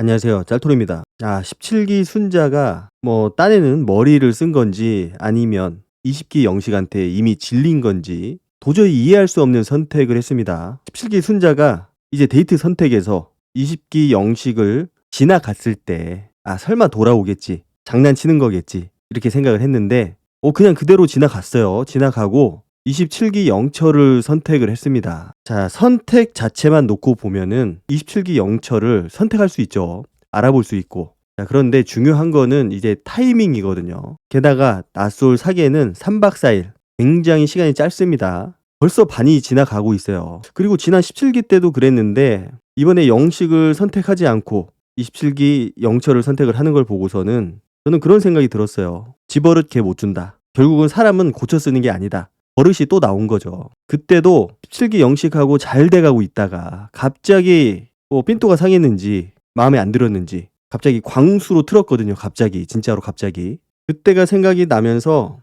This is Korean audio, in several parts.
안녕하세요. 짤토리입니다. 17기 순자가 딴에는 머리를 쓴 건지 아니면 20기 영식한테 이미 질린 건지 도저히 이해할 수 없는 선택을 했습니다. 17기 순자가 이제 데이트 선택에서 20기 영식을 지나갔을 때 설마 돌아오겠지. 장난치는 거겠지. 이렇게 생각을 했는데 그냥 그대로 지나갔어요. 지나가고 27기 영철을 선택을 했습니다. 자, 선택 자체만 놓고 보면은 27기 영철을 선택할 수 있죠. 알아볼 수 있고. 자, 그런데 중요한 거는 이제 타이밍이거든요. 게다가 낯솔 사계는 3박 4일. 굉장히 시간이 짧습니다. 벌써 반이 지나가고 있어요. 그리고 지난 17기 때도 그랬는데 이번에 영식을 선택하지 않고 27기 영철을 선택을 하는 걸 보고서는 저는 그런 생각이 들었어요. 집버릇 개 못 준다. 결국은 사람은 고쳐 쓰는 게 아니다. 버릇이 또 나온 거죠. 그때도 17기 영식하고 잘 돼가고 있다가 갑자기 삔또가 상했는지 마음에 안 들었는지 갑자기 광수로 틀었거든요. 갑자기 진짜로 갑자기. 그때가 생각이 나면서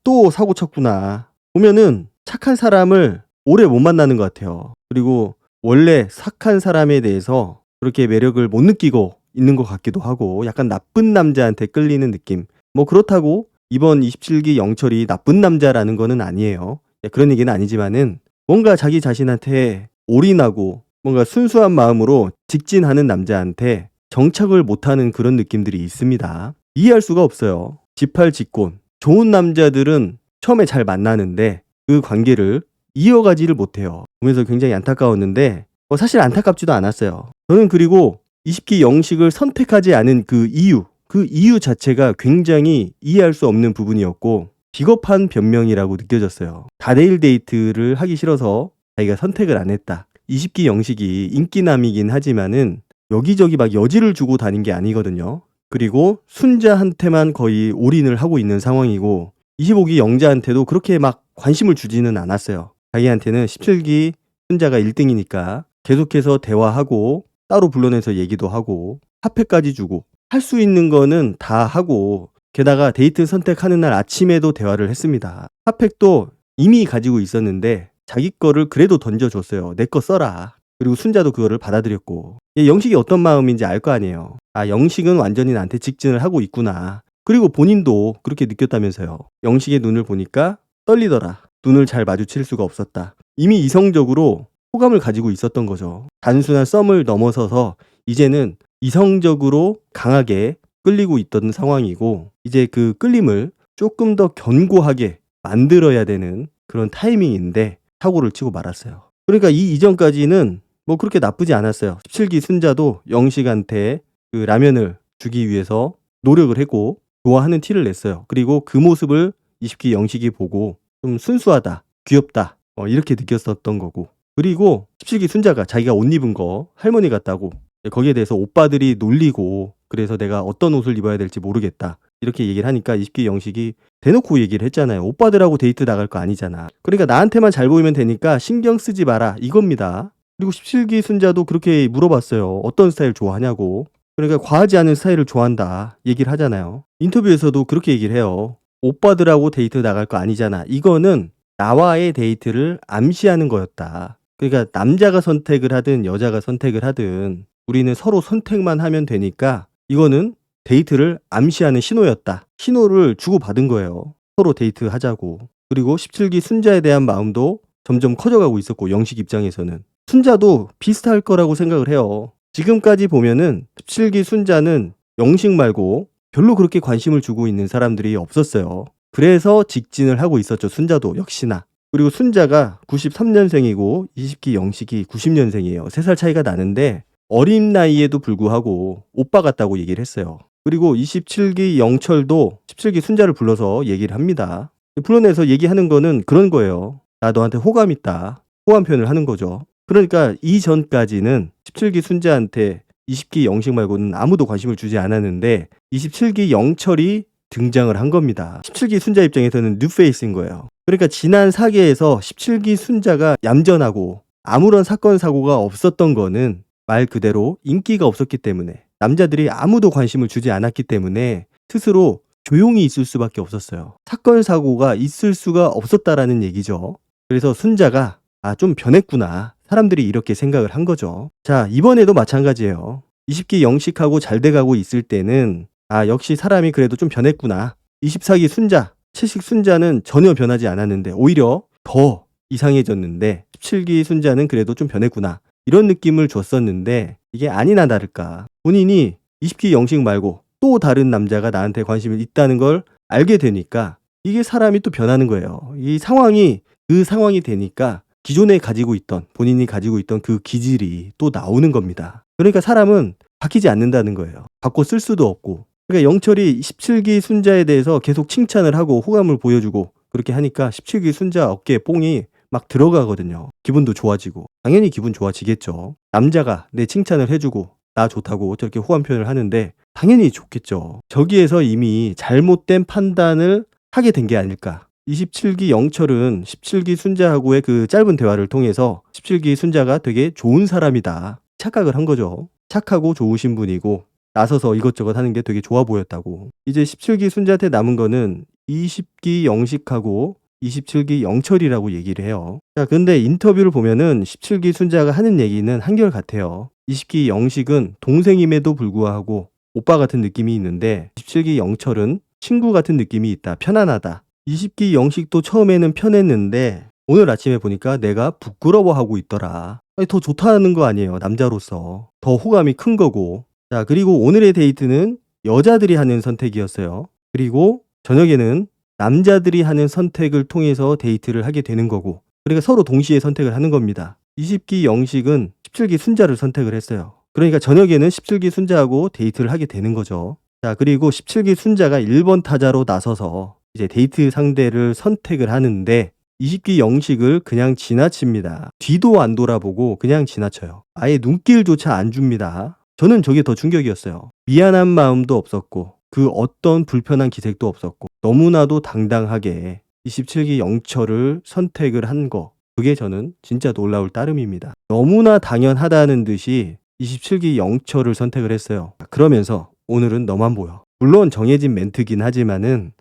또 사고 쳤구나. 보면은 착한 사람을 오래 못 만나는 것 같아요. 그리고 원래 착한 사람에 대해서 그렇게 매력을 못 느끼고 있는 것 같기도 하고 약간 나쁜 남자한테 끌리는 느낌. 그렇다고 이번 27기 영철이 나쁜 남자라는 거는 아니에요. 그런 얘기는 아니지만은 뭔가 자기 자신한테 올인하고 뭔가 순수한 마음으로 직진하는 남자한테 정착을 못하는 그런 느낌들이 있습니다. 이해할 수가 없어요. 지팔직곤. 좋은 남자들은 처음에 잘 만나는데 그 관계를 이어가지를 못해요. 보면서 굉장히 안타까웠는데 사실 안타깝지도 않았어요. 저는 그리고 20기 영식을 선택하지 않은 그 이유 자체가 굉장히 이해할 수 없는 부분이었고 비겁한 변명이라고 느껴졌어요. 다대일 데이트를 하기 싫어서 자기가 선택을 안 했다. 20기 영식이 인기남이긴 하지만은 여기저기 막 여지를 주고 다닌 게 아니거든요. 그리고 순자한테만 거의 올인을 하고 있는 상황이고 25기 영자한테도 그렇게 막 관심을 주지는 않았어요. 자기한테는 17기 순자가 1등이니까 계속해서 대화하고 따로 불러내서 얘기도 하고 핫팩까지 주고 할 수 있는 거는 다 하고 게다가 데이트 선택하는 날 아침에도 대화를 했습니다. 핫팩도 이미 가지고 있었는데 자기 거를 그래도 던져줬어요. 내 거 써라. 그리고 순자도 그거를 받아들였고 영식이 어떤 마음인지 알 거 아니에요. 영식은 완전히 나한테 직진을 하고 있구나. 그리고 본인도 그렇게 느꼈다면서요. 영식의 눈을 보니까 떨리더라. 눈을 잘 마주칠 수가 없었다. 이미 이성적으로 호감을 가지고 있었던 거죠. 단순한 썸을 넘어서서 이제는 이성적으로 강하게 끌리고 있던 상황이고 이제 그 끌림을 조금 더 견고하게 만들어야 되는 그런 타이밍인데 사고를 치고 말았어요. 그러니까 이 이전까지는 그렇게 나쁘지 않았어요. 17기 순자도 영식한테 그 라면을 주기 위해서 노력을 했고 좋아하는 티를 냈어요. 그리고 그 모습을 20기 영식이 보고 좀 순수하다, 귀엽다 이렇게 느꼈었던 거고 그리고 17기 순자가 자기가 옷 입은 거 할머니 같다고 거기에 대해서 오빠들이 놀리고 그래서 내가 어떤 옷을 입어야 될지 모르겠다 이렇게 얘기를 하니까 20기 영식이 대놓고 얘기를 했잖아요. 오빠들하고 데이트 나갈 거 아니잖아. 그러니까 나한테만 잘 보이면 되니까 신경 쓰지 마라 이겁니다. 그리고 17기 순자도 그렇게 물어봤어요. 어떤 스타일 좋아하냐고. 그러니까 과하지 않은 스타일을 좋아한다 얘기를 하잖아요. 인터뷰에서도 그렇게 얘기를 해요. 오빠들하고 데이트 나갈 거 아니잖아. 이거는 나와의 데이트를 암시하는 거였다. 그러니까 남자가 선택을 하든 여자가 선택을 하든 우리는 서로 선택만 하면 되니까 이거는 데이트를 암시하는 신호였다. 신호를 주고받은 거예요. 서로 데이트하자고. 그리고 17기 순자에 대한 마음도 점점 커져가고 있었고 영식 입장에서는 순자도 비슷할 거라고 생각을 해요. 지금까지 보면은 17기 순자는 영식 말고 별로 그렇게 관심을 주고 있는 사람들이 없었어요. 그래서 직진을 하고 있었죠. 순자도 역시나. 그리고 순자가 93년생이고 20기 영식이 90년생이에요. 3살 차이가 나는데 어린 나이에도 불구하고 오빠 같다고 얘기를 했어요. 그리고 27기 영철도 17기 순자를 불러서 얘기를 합니다. 불러내서 얘기하는 거는 그런 거예요. 나 너한테 호감 있다. 호감 표현을 하는 거죠. 그러니까 이전까지는 17기 순자한테 20기 영식 말고는 아무도 관심을 주지 않았는데 27기 영철이 등장을 한 겁니다. 17기 순자 입장에서는 뉴페이스인 거예요. 그러니까 지난 사계에서 17기 순자가 얌전하고 아무런 사건 사고가 없었던 거는 말 그대로 인기가 없었기 때문에 남자들이 아무도 관심을 주지 않았기 때문에 스스로 조용히 있을 수밖에 없었어요. 사건 사고가 있을 수가 없었다라는 얘기죠. 그래서 순자가 좀 변했구나. 사람들이 이렇게 생각을 한 거죠. 자, 이번에도 마찬가지예요. 20기 영식하고 잘 돼가고 있을 때는 역시 사람이 그래도 좀 변했구나. 24기 순자, 채식 순자는 전혀 변하지 않았는데 오히려 더 이상해졌는데 17기 순자는 그래도 좀 변했구나. 이런 느낌을 줬었는데 이게 아니나 다를까. 본인이 20기 영식 말고 또 다른 남자가 나한테 관심이 있다는 걸 알게 되니까 이게 사람이 또 변하는 거예요. 이 상황이 그 상황이 되니까 기존에 가지고 있던 본인이 가지고 있던 그 기질이 또 나오는 겁니다. 그러니까 사람은 바뀌지 않는다는 거예요. 바꿔 쓸 수도 없고. 그러니까 영철이 17기 순자에 대해서 계속 칭찬을 하고 호감을 보여주고 그렇게 하니까 17기 순자 어깨에 뽕이 막 들어가거든요. 기분도 좋아지고. 당연히 기분 좋아지겠죠. 남자가 내 칭찬을 해주고 나 좋다고 저렇게 호감 표현을 하는데 당연히 좋겠죠. 저기에서 이미 잘못된 판단을 하게 된 게 아닐까. 27기 영철은 17기 순자하고의 그 짧은 대화를 통해서 17기 순자가 되게 좋은 사람이다 착각을 한 거죠. 착하고 좋으신 분이고 나서서 이것저것 하는 게 되게 좋아 보였다고. 이제 17기 순자한테 남은 거는 20기 영식하고 27기 영철이라고 얘기를 해요. 자, 근데 인터뷰를 보면은 17기 순자가 하는 얘기는 한결같아요. 20기 영식은 동생임에도 불구하고 오빠 같은 느낌이 있는데 17기 영철은 친구 같은 느낌이 있다. 편안하다. 20기 영식도 처음에는 편했는데 오늘 아침에 보니까 내가 부끄러워하고 있더라. 아니, 더 좋다는 거 아니에요. 남자로서. 더 호감이 큰 거고. 자, 그리고 오늘의 데이트는 여자들이 하는 선택이었어요. 그리고 저녁에는 남자들이 하는 선택을 통해서 데이트를 하게 되는 거고. 그러니까 서로 동시에 선택을 하는 겁니다. 20기 영식은 17기 순자를 선택을 했어요. 그러니까 저녁에는 17기 순자하고 데이트를 하게 되는 거죠. 자, 그리고 17기 순자가 1번 타자로 나서서 이제 데이트 상대를 선택을 하는데 20기 영식을 그냥 지나칩니다. 뒤도 안 돌아보고 그냥 지나쳐요. 아예 눈길조차 안 줍니다. 저는 저게 더 충격이었어요. 미안한 마음도 없었고 그 어떤 불편한 기색도 없었고 너무나도 당당하게 27기 영철을 선택을 한 거. 그게 저는 진짜 놀라울 따름입니다. 너무나 당연하다는 듯이 27기 영철을 선택을 했어요. 그러면서 오늘은 너만 보여. 물론 정해진 멘트긴 하지만은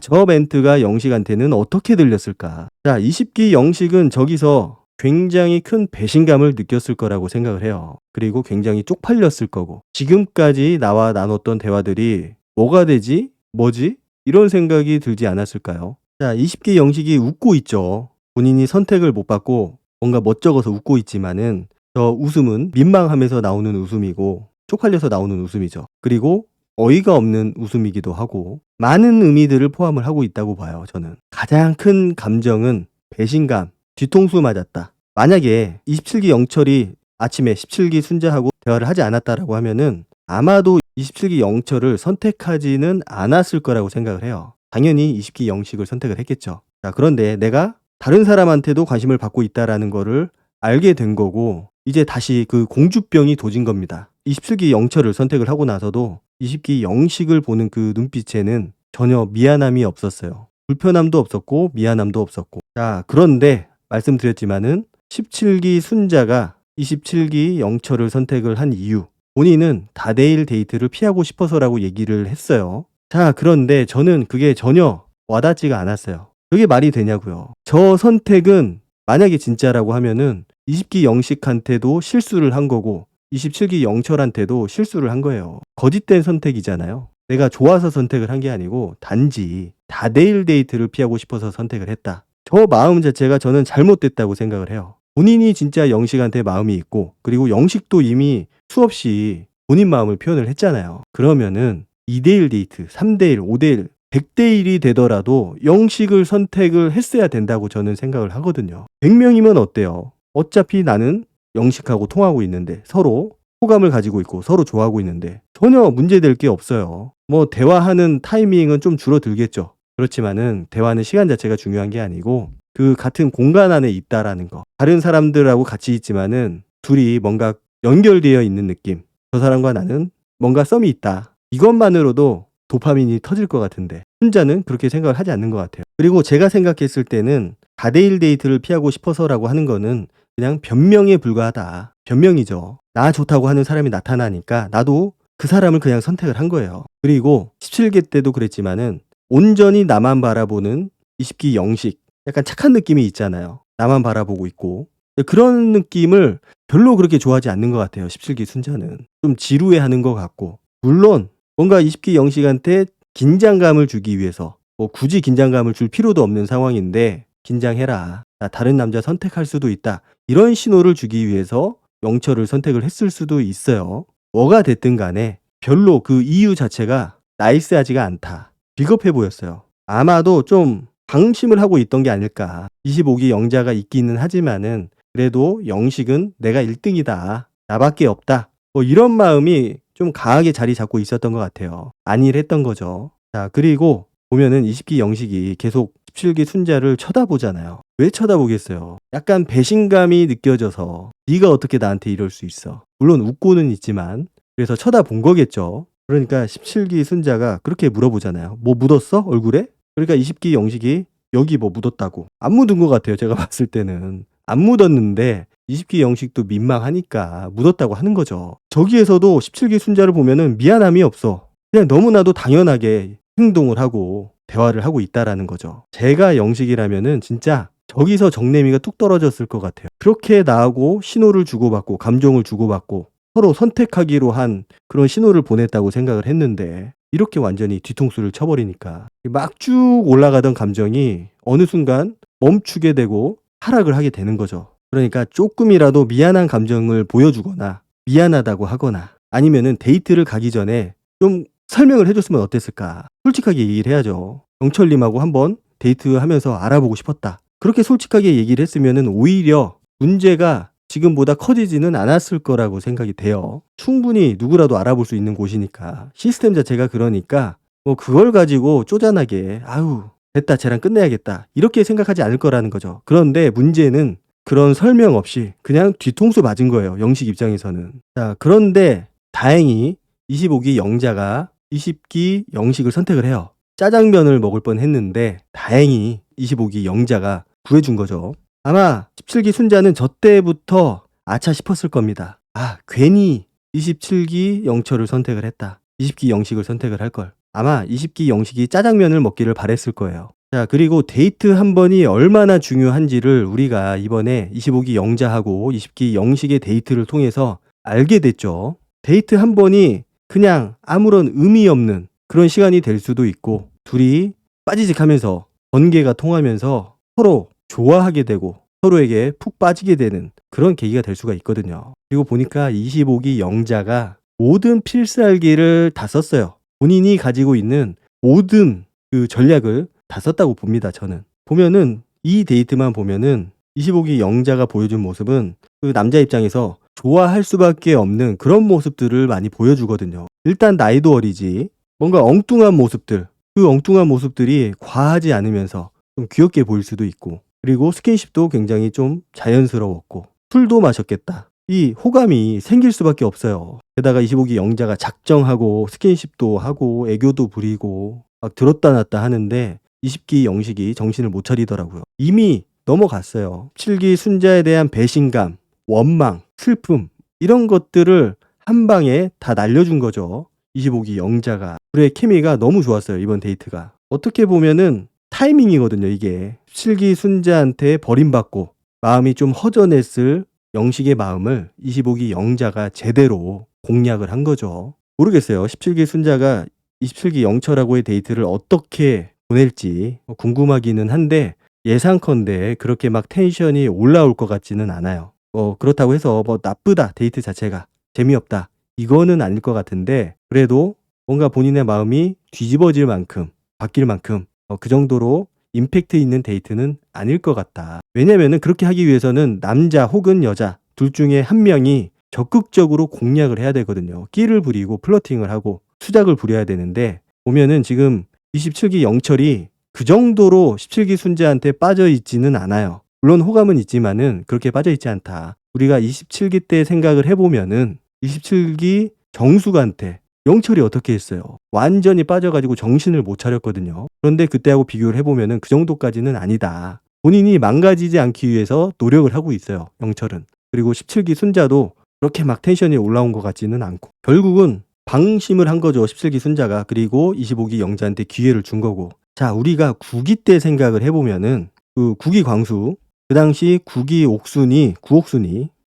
저 멘트가 영식한테는 어떻게 들렸을까? 자, 20기 영식은 저기서 굉장히 큰 배신감을 느꼈을 거라고 생각을 해요. 그리고 굉장히 쪽팔렸을 거고 지금까지 나와 나눴던 대화들이 뭐가 되지? 뭐지? 이런 생각이 들지 않았을까요? 자, 20기 영식이 웃고 있죠. 본인이 선택을 못 받고 뭔가 멋쩍어서 웃고 있지만은 저 웃음은 민망하면서 나오는 웃음이고 쪽팔려서 나오는 웃음이죠. 그리고 어이가 없는 웃음이기도 하고 많은 의미들을 포함을 하고 있다고 봐요. 저는 가장 큰 감정은 배신감, 뒤통수 맞았다. 만약에 27기 영철이 아침에 17기 순자하고 대화를 하지 않았다라고 하면은 아마도 27기 영철을 선택하지는 않았을 거라고 생각을 해요. 당연히 20기 영식을 선택을 했겠죠. 자, 그런데 내가 다른 사람한테도 관심을 받고 있다라는 거를 알게 된 거고 이제 다시 그 공주병이 도진 겁니다. 27기 영철을 선택을 하고 나서도 20기 영식을 보는 그 눈빛에는 전혀 미안함이 없었어요. 불편함도 없었고 미안함도 없었고. 자, 그런데 말씀드렸지만은 17기 순자가 27기 영철을 선택을 한 이유, 본인은 다대일 데이트를 피하고 싶어서라고 얘기를 했어요. 자, 그런데 저는 그게 전혀 와닿지가 않았어요. 그게 말이 되냐고요. 저 선택은 만약에 진짜라고 하면은 20기 영식한테도 실수를 한 거고 27기 영철한테도 실수를 한 거예요. 거짓된 선택이잖아요. 내가 좋아서 선택을 한 게 아니고 단지 다대일 데이트를 피하고 싶어서 선택을 했다. 저 마음 자체가 저는 잘못됐다고 생각을 해요. 본인이 진짜 영식한테 마음이 있고 그리고 영식도 이미 수없이 본인 마음을 표현을 했잖아요. 그러면은 2대1 데이트, 3대1, 5대1, 100대1이 되더라도 영식을 선택을 했어야 된다고 저는 생각을 하거든요. 100명이면 어때요? 어차피 나는 영식하고 통하고 있는데 서로 호감을 가지고 있고 서로 좋아하고 있는데 전혀 문제될 게 없어요. 뭐 대화하는 타이밍은 좀 줄어들겠죠. 그렇지만은 대화하는 시간 자체가 중요한 게 아니고 그 같은 공간 안에 있다라는 거. 다른 사람들하고 같이 있지만은 둘이 뭔가 연결되어 있는 느낌. 저 사람과 나는 뭔가 썸이 있다. 이것만으로도 도파민이 터질 것 같은데 혼자는 그렇게 생각을 하지 않는 것 같아요. 그리고 제가 생각했을 때는 다대일 데이트를 피하고 싶어서라고 하는 거는 그냥 변명에 불과하다. 변명이죠. 나 좋다고 하는 사람이 나타나니까 나도 그 사람을 그냥 선택을 한 거예요. 그리고 17기 때도 그랬지만은 온전히 나만 바라보는 20기 영식. 약간 착한 느낌이 있잖아요. 나만 바라보고 있고 그런 느낌을 별로 그렇게 좋아하지 않는 것 같아요. 17기 순자는. 좀 지루해하는 것 같고. 물론 뭔가 20기 영식한테 긴장감을 주기 위해서 뭐 굳이 긴장감을 줄 필요도 없는 상황인데 긴장해라. 나 다른 남자 선택할 수도 있다. 이런 신호를 주기 위해서 영철을 선택을 했을 수도 있어요. 뭐가 됐든 간에 별로 그 이유 자체가 나이스하지가 않다. 비겁해 보였어요. 아마도 좀 방심을 하고 있던 게 아닐까. 25기 영자가 있기는 하지만은 그래도 영식은 내가 1등이다. 나밖에 없다. 뭐 이런 마음이 좀 강하게 자리 잡고 있었던 것 같아요. 안일했던 거죠. 자, 그리고 보면은 20기 영식이 계속 17기 순자를 쳐다보잖아요. 왜 쳐다보겠어요? 약간 배신감이 느껴져서 네가 어떻게 나한테 이럴 수 있어. 물론 웃고는 있지만 그래서 쳐다본 거겠죠. 그러니까 17기 순자가 그렇게 물어보잖아요. 뭐 묻었어? 얼굴에? 그러니까 20기 영식이 여기 뭐 묻었다고. 안 묻은 것 같아요. 제가 봤을 때는. 안 묻었는데 20기 영식도 민망하니까 묻었다고 하는 거죠. 저기에서도 17기 순자를 보면은 미안함이 없어. 그냥 너무나도 당연하게 행동을 하고 대화를 하고 있다라는 거죠. 제가 영식이라면은 진짜 저기서 정내미가 뚝 떨어졌을 것 같아요. 그렇게 나하고 신호를 주고받고 감정을 주고받고 서로 선택하기로 한 그런 신호를 보냈다고 생각을 했는데 이렇게 완전히 뒤통수를 쳐버리니까 막 쭉 올라가던 감정이 어느 순간 멈추게 되고 하락을 하게 되는 거죠. 그러니까 조금이라도 미안한 감정을 보여주거나 미안하다고 하거나 아니면은 데이트를 가기 전에 좀 설명을 해줬으면 어땠을까. 솔직하게 얘기를 해야죠. 영철님하고 한번 데이트하면서 알아보고 싶었다. 그렇게 솔직하게 얘기를 했으면은 오히려 문제가 지금보다 커지지는 않았을 거라고 생각이 돼요. 충분히 누구라도 알아볼 수 있는 곳이니까. 시스템 자체가 그러니까 뭐 그걸 가지고 쪼잔하게 아유 됐다 쟤랑 끝내야겠다 이렇게 생각하지 않을 거라는 거죠. 그런데 문제는 그런 설명 없이 그냥 뒤통수 맞은 거예요. 영식 입장에서는. 자, 그런데 다행히 25기 영자가 20기 영식을 선택을 해요. 짜장면을 먹을 뻔 했는데 다행히 25기 영자가 구해준 거죠. 아마 17기 순자는 저 때부터 아차 싶었을 겁니다. 아, 괜히 27기 영철을 선택을 했다. 20기 영식을 선택을 할 걸. 아마 20기 영식이 짜장면을 먹기를 바랬을 거예요. 자, 그리고 데이트 한 번이 얼마나 중요한지를 우리가 이번에 25기 영자하고 20기 영식의 데이트를 통해서 알게 됐죠. 데이트 한 번이 그냥 아무런 의미 없는 그런 시간이 될 수도 있고 둘이 빠지직하면서 번개가 통하면서 서로 좋아하게 되고 서로에게 푹 빠지게 되는 그런 계기가 될 수가 있거든요. 그리고 보니까 25기 영자가 모든 필살기를 다 썼어요. 본인이 가지고 있는 모든 그 전략을 다 썼다고 봅니다. 저는. 보면은 이 데이트만 보면은 25기 영자가 보여준 모습은 그 남자 입장에서 좋아할 수밖에 없는 그런 모습들을 많이 보여주거든요. 일단 나이도 어리지 뭔가 엉뚱한 모습들 그 엉뚱한 모습들이 과하지 않으면서 좀 귀엽게 보일 수도 있고 그리고 스킨십도 굉장히 좀 자연스러웠고 술도 마셨겠다. 이 호감이 생길 수밖에 없어요. 게다가 25기 영자가 작정하고 스킨십도 하고 애교도 부리고 막 들었다 놨다 하는데 20기 영식이 정신을 못 차리더라고요. 이미 넘어갔어요. 7기 순자에 대한 배신감, 원망, 슬픔 이런 것들을 한 방에 다 날려준 거죠. 25기 영자가. 둘의 케미가 너무 좋았어요. 이번 데이트가. 어떻게 보면은 타이밍이거든요. 이게 17기 순자한테 버림받고 마음이 좀 허전했을 영식의 마음을 25기 영자가 제대로 공략을 한 거죠. 모르겠어요. 17기 순자가 27기 영철하고의 데이트를 어떻게 보낼지 궁금하기는 한데 예상컨대 그렇게 막 텐션이 올라올 것 같지는 않아요. 그렇다고 해서 뭐 나쁘다 데이트 자체가 재미없다 이거는 아닐 것 같은데 그래도 뭔가 본인의 마음이 뒤집어질 만큼 바뀔 만큼 그 정도로 임팩트 있는 데이트는 아닐 것 같다. 왜냐면은 그렇게 하기 위해서는 남자 혹은 여자 둘 중에 한 명이 적극적으로 공략을 해야 되거든요. 끼를 부리고 플러팅을 하고 수작을 부려야 되는데 보면은 지금 27기 영철이 그 정도로 17기 순자한테 빠져 있지는 않아요. 물론 호감은 있지만은 그렇게 빠져 있지 않다. 우리가 27기 때 생각을 해보면은 27기 정숙한테 영철이 어떻게 했어요? 완전히 빠져가지고 정신을 못 차렸거든요. 그런데 그때하고 비교를 해보면은 그 정도까지는 아니다. 본인이 망가지지 않기 위해서 노력을 하고 있어요. 영철은. 그리고 17기 순자도 그렇게 막 텐션이 올라온 것 같지는 않고 결국은 방심을 한 거죠. 17기 순자가. 그리고 25기 영자한테 기회를 준 거고 자 우리가 9기 때 생각을 해보면은 그 9기 광수 그 당시 구옥순이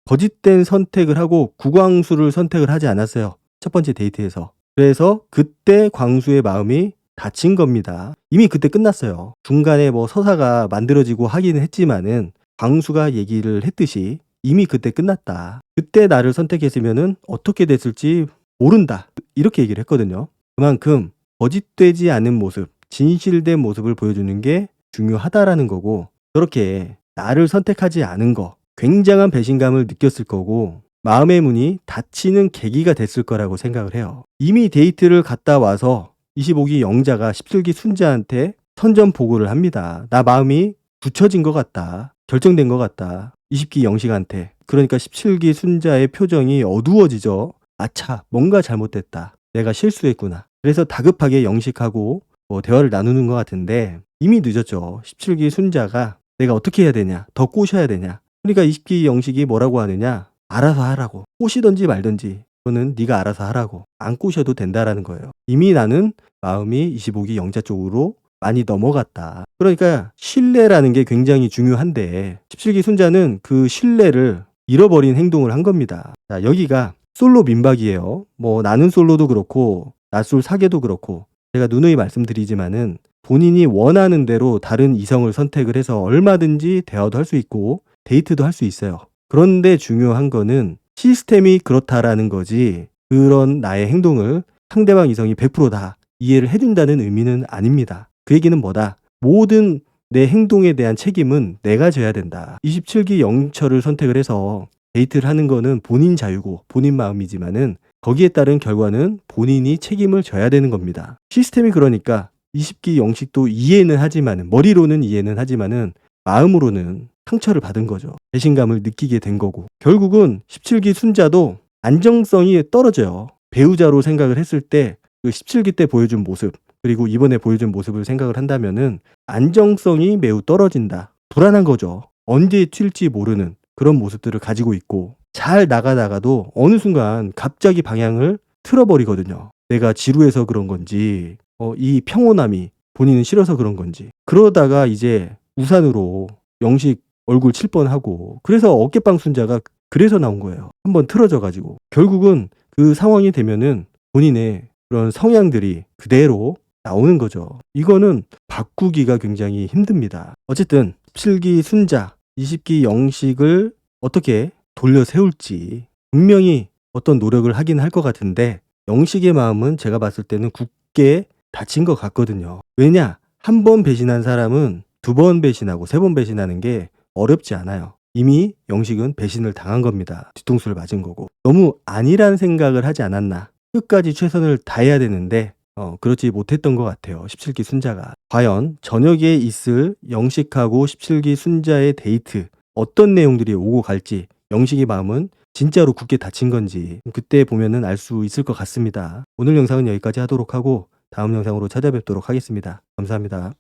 거짓된 선택을 하고 구광수를 선택을 하지 않았어요. 첫 번째 데이트에서. 그래서 그때 광수의 마음이 다친 겁니다. 이미 그때 끝났어요. 중간에 뭐 서사가 만들어지고 하기는 했지만은 광수가 얘기를 했듯이 이미 그때 끝났다. 그때 나를 선택했으면은 어떻게 됐을지 모른다. 이렇게 얘기를 했거든요. 그만큼 거짓되지 않은 모습, 진실된 모습을 보여주는 게 중요하다라는 거고, 그렇게 나를 선택하지 않은 거, 굉장한 배신감을 느꼈을 거고 마음의 문이 닫히는 계기가 됐을 거라고 생각을 해요. 이미 데이트를 갔다 와서 25기 영자가 17기 순자한테 선전포고를 합니다. 나 마음이 굳혀진 것 같다. 결정된 것 같다. 20기 영식한테. 그러니까 17기 순자의 표정이 어두워지죠. 아차, 뭔가 잘못됐다. 내가 실수했구나. 그래서 다급하게 영식하고 대화를 나누는 것 같은데 이미 늦었죠. 17기 순자가 내가 어떻게 해야 되냐? 더 꼬셔야 되냐? 그러니까 20기 영식이 뭐라고 하느냐? 알아서 하라고. 꼬시든지 말든지 그거는 네가 알아서 하라고. 안 꼬셔도 된다라는 거예요. 이미 나는 마음이 25기 영자 쪽으로 많이 넘어갔다. 그러니까 신뢰라는 게 굉장히 중요한데 17기 순자는 그 신뢰를 잃어버린 행동을 한 겁니다. 자, 여기가 솔로 민박이에요. 뭐 나는 솔로도 그렇고 낯솔 사계도 그렇고 제가 누누이 말씀드리지만은 본인이 원하는 대로 다른 이성을 선택을 해서 얼마든지 대화도 할 수 있고 데이트도 할 수 있어요. 그런데 중요한 거는 시스템이 그렇다라는 거지 그런 나의 행동을 상대방 이성이 100%다 이해를 해준다는 의미는 아닙니다. 그 얘기는 뭐다? 모든 내 행동에 대한 책임은 내가 져야 된다. 27기 영철을 선택을 해서 데이트를 하는 거는 본인 자유고 본인 마음이지만은 거기에 따른 결과는 본인이 책임을 져야 되는 겁니다. 시스템이 그러니까 20기 영식도 이해는 하지만은 머리로는 이해는 하지만은 마음으로는 상처를 받은 거죠. 배신감을 느끼게 된 거고 결국은 17기 순자도 안정성이 떨어져요. 배우자로 생각을 했을 때 그 17기 때 보여준 모습 그리고 이번에 보여준 모습을 생각을 한다면은 안정성이 매우 떨어진다. 불안한 거죠. 언제 튈지 모르는 그런 모습들을 가지고 있고 잘 나가다가도 어느 순간 갑자기 방향을 틀어버리거든요. 내가 지루해서 그런 건지 이 평온함이 본인은 싫어서 그런 건지 그러다가 이제 우산으로 영식 얼굴 칠 뻔하고 그래서 어깨빵 순자가 그래서 나온 거예요. 한번 틀어져 가지고 결국은 그 상황이 되면은 본인의 그런 성향들이 그대로 나오는 거죠. 이거는 바꾸기가 굉장히 힘듭니다. 어쨌든 17기 순자, 20기 영식을 어떻게 돌려 세울지 분명히 어떤 노력을 하긴 할 것 같은데 영식의 마음은 제가 봤을 때는 굳게 다친 것 같거든요. 왜냐? 한 번 배신한 사람은 두 번 배신하고 세 번 배신하는 게 어렵지 않아요. 이미 영식은 배신을 당한 겁니다. 뒤통수를 맞은 거고. 너무 아니란 생각을 하지 않았나. 끝까지 최선을 다해야 되는데 그렇지 못했던 것 같아요. 17기 순자가. 과연 저녁에 있을 영식하고 17기 순자의 데이트 어떤 내용들이 오고 갈지 영식의 마음은 진짜로 굳게 다친 건지 그때 보면은 알 수 있을 것 같습니다. 오늘 영상은 여기까지 하도록 하고 다음 영상으로 찾아뵙도록 하겠습니다. 감사합니다.